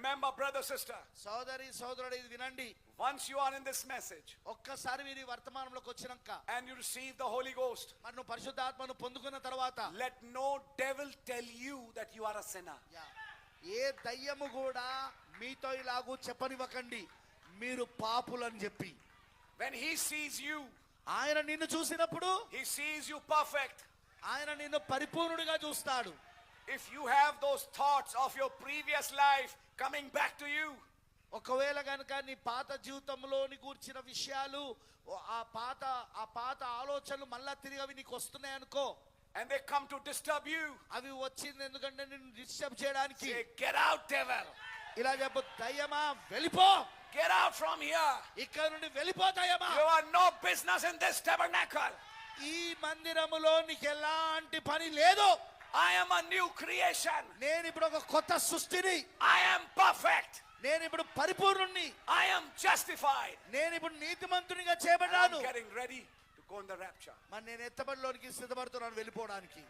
Remember, brother, sister. సోదరి సోదరుడు ఇది వినండి. Once you are in this message. ఒక్కసారి మీరు ఈ వర్తమానంలోకి వచ్చినాక. And you receive the Holy Ghost. మరి నువ్వు పరిశుద్ధాత్మను పొందుకున్న తర్వాత. Let no devil tell you that you are a sinner. ఏ దయ్యము కూడా మీతో ఇలాగూ చెప్పనివ్వకండి మీరు పాపులని చెప్పి. When he sees you, ఆయన నిన్ను చూసినప్పుడు he sees you perfect. ఆయన నిన్ను పరిపూర్ణుడిగా చూస్తాడు. If you have those thoughts of your previous life coming back to you, ఒకవేళ గనుక నీ పాత జీవితంలోని కూర్చిన విషయాలు ఆ పాత ఆలోచనలు మళ్ళా తిరిగి అవి నీకు వస్తున్నాయి అనుకో, and they come to disturb you, అవి వచ్చింది ఎందుకంటే నిన్ను డిస్టర్బ్ చేయడానికి. say, get out, devil. ఇలా చెప్పు, దయ్యమా వెళ్ళిపో. Get out from here. ఇక్కడ నుండి వెళ్ళిపో దయ్యమా. You have no business in this tabernacle. ఈ మందిరములో నీకు ఎలాంటి పని లేదు. I am a new creation. నేను ఇప్పుడు ఒక కొత్త సృష్టిని. I am perfect. నేను ఇప్పుడు పరిపూర్ణుణ్ణి. I am justified. నేను ఇప్పుడు నీతిమంతునిగా చేయబడ్డాను. I am getting ready to go in the rapture. మరి నేను ఎత్తబడిలోనికి సిద్ధపడుతున్నాను వెళ్ళిపోవడానికి.